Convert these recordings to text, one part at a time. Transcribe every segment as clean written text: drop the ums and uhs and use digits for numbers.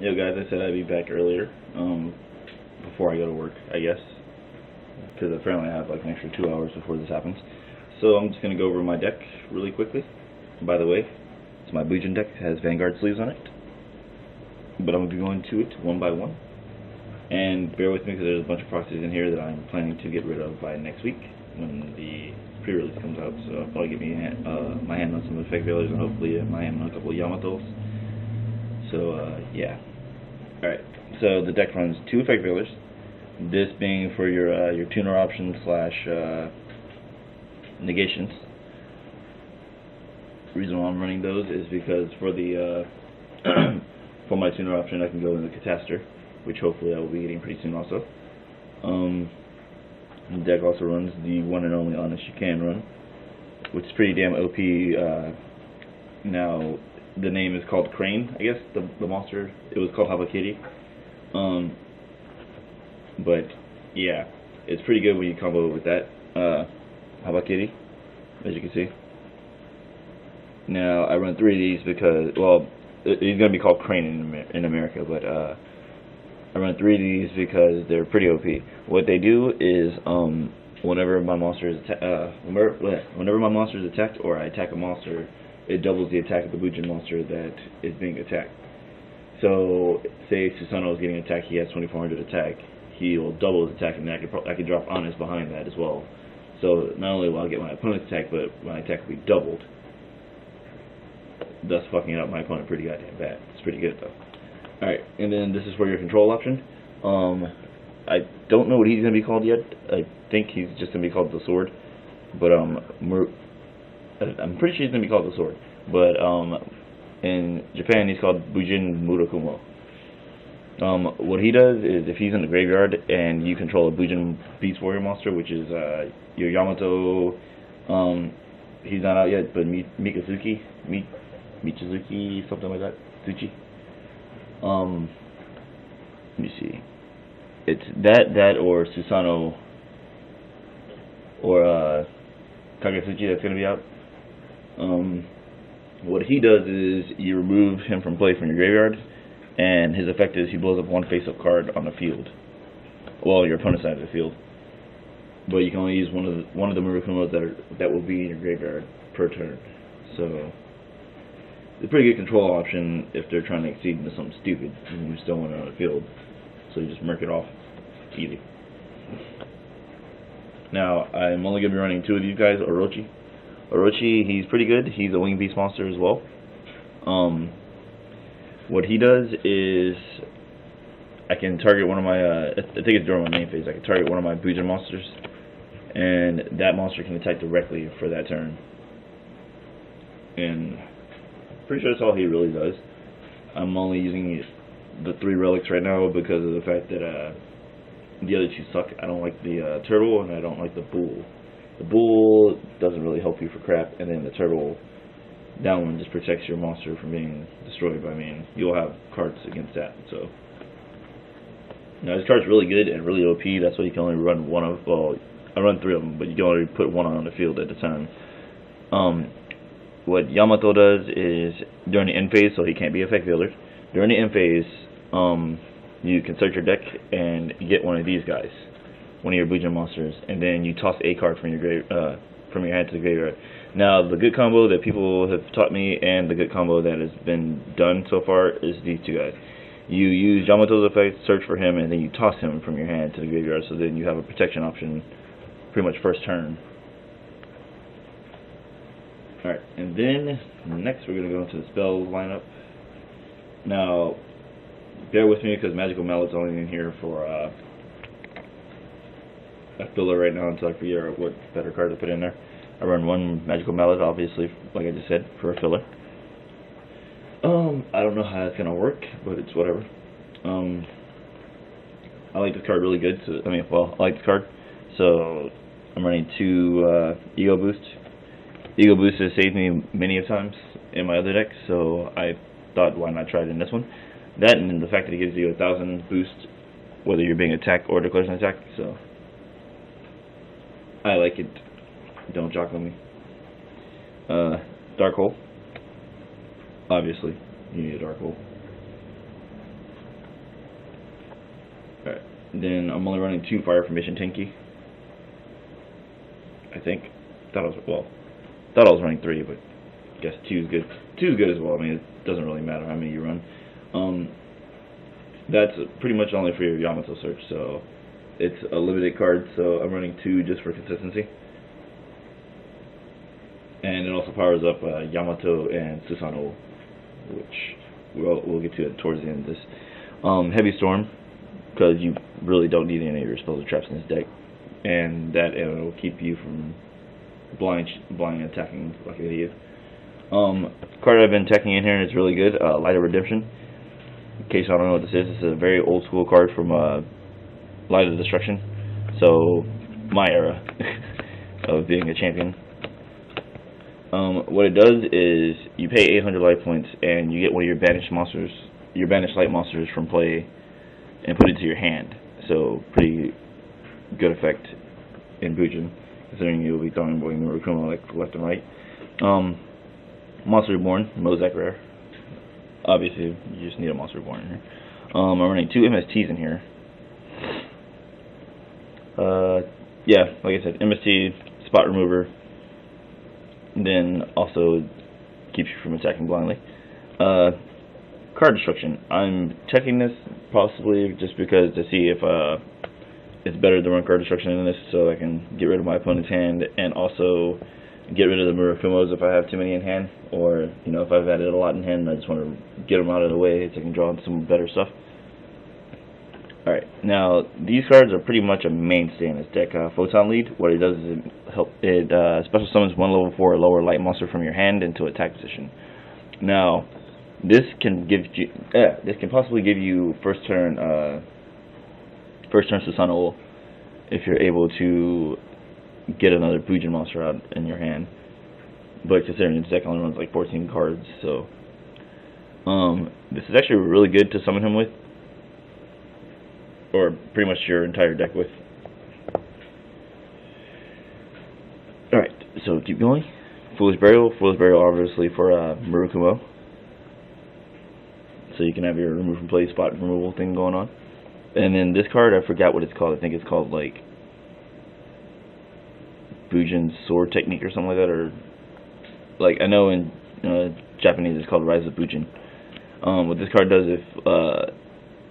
Yo guys, I said I'd be back earlier, before I go to work, I guess, because apparently I have like an extra 2 hours before this happens. So I'm just going to go over my deck really quickly. By the way, it's my Bujin Deck, it has Vanguard sleeves on it, but I'm going to be going to it one by one. And bear with me because there's a bunch of proxies in here that I'm planning to get rid of by next week when the pre-release comes out. So I'll probably get me my hand on some of the fake failures and hopefully my hand on a couple of Yamatos. So yeah. Alright, so the deck runs 2 effect failures. This being for your tuner option slash negations. The reason why I'm running those is because for the for my tuner option I can go into Catastor, which hopefully I will be getting pretty soon also. The deck also runs the one and only Honest You Can run, which is pretty damn OP. Now the name is called Crane, I guess, the monster. It was called Habakiri. But yeah, it's pretty good when you combo with that Habakiri, as you can see. Now I run 3 of these because, well, he's gonna be called Crane in America, but I run 3 of these because they're pretty OP. What they do is whenever my monster is attacked or I attack a monster, it doubles the attack of the Bujin monster that is being attacked. So, say Susanoo is getting attacked, he has 2400 attack, he'll double his attack, and I can drop Honest behind that as well. So, not only will I get my opponent's attack, but my attack will be doubled, thus fucking up my opponent pretty goddamn bad. It's pretty good though. Alright, and then this is for your control option. I don't know what he's going to be called yet. I think he's just going to be called the Sword, but I'm pretty sure he's going to be called the Sword, but in Japan he's called Bujin Murakumo. What he does is if he's in the graveyard and you control a Bujin Beast Warrior monster, which is your Yamato, he's not out yet, but Michizuki, something like that, Tsuchi. Let me see. It's that or Susanoo or Kagetsuchi that's going to be out. What he does is you remove him from play from your graveyard, and his effect is he blows up 1 face-up card on the field. Well, your opponent's side of the field. But you can only use one of the Murakumos that will be in your graveyard per turn. So it's a pretty good control option if they're trying to exceed into something stupid and you just don't want it on the field. So you just murk it off. Easy. Now, I'm only going to be running 2 of these guys, Orochi. Orochi, he's pretty good. He's a wing beast monster as well. What he does is I can target one of my, I think it's during my main phase, I can target one of my Bujin monsters, and that monster can attack directly for that turn. And pretty sure that's all he really does. I'm only using the 3 relics right now because of the fact that the other 2 suck. I don't like the turtle and I don't like the bull. The bull doesn't really help you for crap, and then the turtle, that one just protects your monster from being destroyed by me, and you'll have cards against that. So now this card's really good and really OP. That's why you can only run one of, well, I run 3 of them, but you can only put 1 on the field at a time. What Yamato does is during the end phase, so he can't be effect failure. During the end phase, you can search your deck and get one of these guys, one of your Bujin monsters, and then you toss a card from your hand to the graveyard. Now, the good combo that people have taught me, and the good combo that has been done so far, is these 2 guys. You use Yamato's effect, search for him, and then you toss him from your hand to the graveyard, so then you have a protection option pretty much first turn. Alright, and then next we're going to go into the spells lineup. Now, bear with me because Magical Mallet's only in here for a filler right now until I figure out what better card to put in there. I run 1 Magical Mallet, obviously, like I just said, for a filler. I don't know how it's gonna work, but it's whatever. I like this card really good. So I like this card, so I'm running 2 Ego Boost. Ego Boost has saved me many a times in my other deck, so I thought, why not try it in this one? That and the fact that it gives you 1000 boost, whether you're being attacked or declares an attack. So I like it. Don't jock on me. Dark Hole. Obviously, you need a Dark Hole. Alright, then I'm only running 2 Fire Formation Tenki. I think. Thought I was running 3, but I guess 2 is good. 2 is good as well. I mean, it doesn't really matter how many you run. That's pretty much only for your Yamato search, so it's a limited card, so I'm running 2 just for consistency. And it also powers up Yamato and Susanoo, which we'll get to it towards the end of this. Heavy Storm, because you really don't need any of your spells or traps in this deck, and that will keep you from blind attacking like an idiot. Card I've been attacking in here and it's really good, Light of Redemption. In case I don't know what this is, it's a very old school card from Light of Destruction, so my era of being a champion. What it does is you pay 800 light points and you get one of your banished monsters, your banished light monsters from play, and put it to your hand. So pretty good effect in Bujin, considering you'll be throwing Murakumo like left and right. Monster Reborn, Mozak rare. Obviously, you just need a Monster Reborn in here. I'm running 2 MSTs in here. Yeah, like I said, MST, Spot Remover, then also keeps you from attacking blindly. Card Destruction. I'm checking this possibly just because to see if it's better to run Card Destruction in this, so I can get rid of my opponent's hand and also get rid of the Murakumos if I have too many in hand, or if I've added a lot in hand and I just want to get them out of the way so I can draw some better stuff. Alright, now these cards are pretty much a mainstay in this deck. Photon Lead, what it does is it special summons 1 level 4 or lower light monster from your hand into attack position. Now, this can possibly give you first turn Susanoo if you're able to get another Bujin monster out in your hand. But considering this deck only runs like 14 cards, so this is actually really good to summon him with, or pretty much your entire deck with. Alright, so keep going. Foolish Burial obviously for Murakumo, so you can have your remove from play spot removal thing going on. And then this card, I forgot what it's called. I think it's called like Bujin Sword Technique or something like that, or like I know in Japanese it's called Rise of Bujin. What this card does,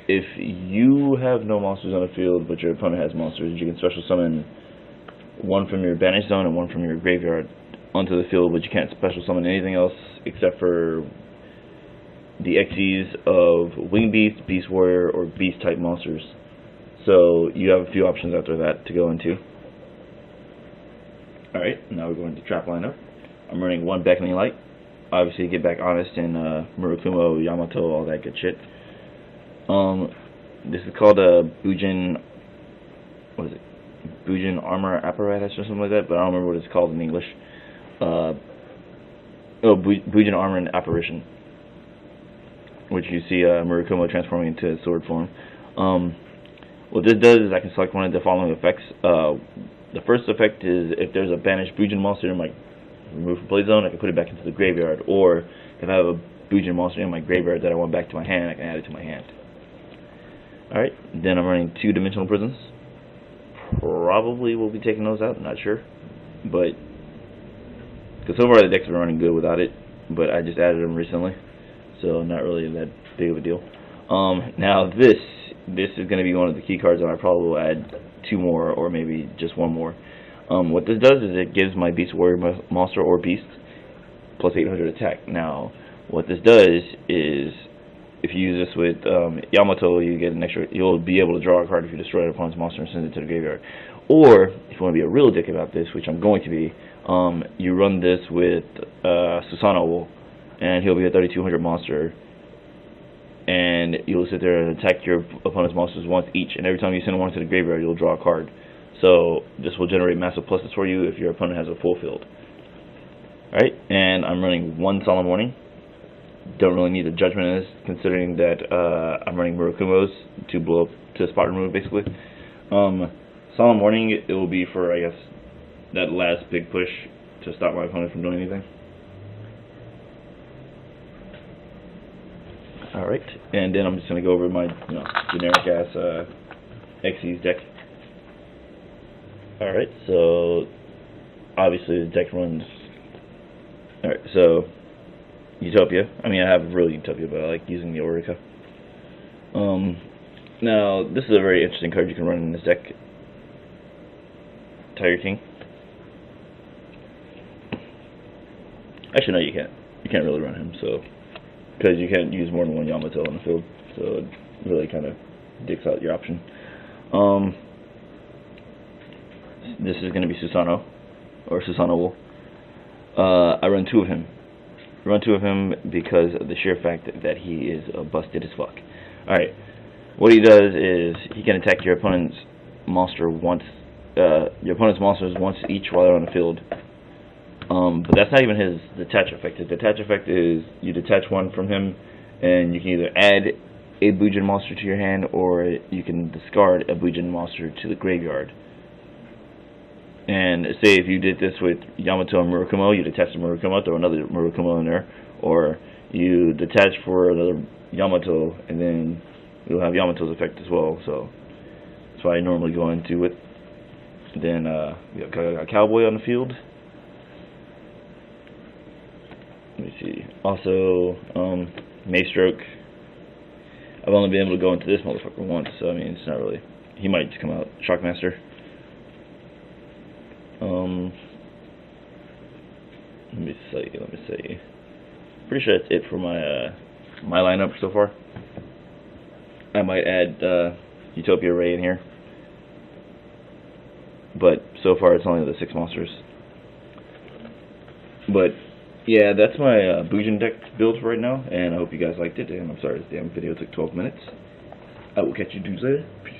if you have no monsters on the field but your opponent has monsters, you can special summon 1 from your banished zone and 1 from your graveyard onto the field, but you can't special summon anything else except for the Xyz of Wing Beast, Beast Warrior, or Beast type monsters. So you have a few options after that to go into. Alright, now we're going to trap lineup. I'm running 1 Beckoning Light. Obviously, get back Honest and Murakumo, Yamato, all that good shit. This is called a Bujin, what is it? Bujin Armor Apparatus or something like that, but I don't remember what it's called in English. Bujin Armor and Apparition, which you see Murakumo transforming into a sword form. What this does is I can select one of the following effects. The first effect is if there's a banished Bujin monster in my remove from play zone, I can put it back into the graveyard, or if I have a Bujin monster in my graveyard that I want back to my hand, I can add it to my hand. Alright, then I'm running 2 Dimensional Prisons. Probably will be taking those out, not sure. But, because so far the decks have been running good without it, but I just added them recently, so not really that big of a deal. Now this is going to be one of the key cards that I probably will add 2 more, or maybe just 1 more. What this does is it gives my Beast Warrior monster or beast plus 800 attack. Now, what this does is, if you use this with Yamato, you get an extra. You'll be able to draw a card if you destroy an opponent's monster and send it to the graveyard. Or, if you want to be a real dick about this, which I'm going to be, you run this with Susanoo, and he'll be a 3200 monster, and you'll sit there and attack your opponent's monsters once each, and every time you send one to the graveyard, you'll draw a card. So this will generate massive pluses for you if your opponent has a full field. Alright, and I'm running 1 Solemn Warning. Don't really need a judgment in this, considering that I'm running Murakumos to blow up to spot remove, basically. Solemn Warning, it will be for, I guess, that last big push to stop my opponent from doing anything. Alright, and then I'm just going to go over my generic ass Xyz deck. Alright, so obviously the deck runs. Alright, so Utopia. I mean, I have really Utopia, but I like using the Orica. Now, this is a very interesting card you can run in this deck. Tiger King. Actually, no, you can't. You can't really run him, so because you can't use more than one Yamato on the field, so it really kind of dicks out your option. This is going to be Susano, or Susano Wool. I run two of him. I run two of him because of the sheer fact that he is busted as fuck. Alright, what he does is he can attack your opponent's monster once, your opponent's monsters once each while they're on the field. But that's not even his detach effect. His detach effect is you detach one from him, and you can either add a Bujin monster to your hand, or you can discard a Bujin monster to the graveyard. And say if you did this with Yamato and Murakumo, you detach the Murakumo, throw another Murakumo in there, or you detach for another Yamato, and then you'll have Yamato's effect as well. So that's why I normally go into it. Then we got a Cowboy on the field. Let me see. Also, Maystroke. I've only been able to go into this motherfucker once, so I mean, it's not really. He might just come out. Shockmaster. Let me see. Pretty sure that's it for my lineup so far. I might add Utopia Ray in here, but so far it's only the 6 monsters. But yeah, that's my Bujin Deck build for right now, and I hope you guys liked it, and I'm sorry this damn video took 12 minutes. I will catch you dudes later. Peace.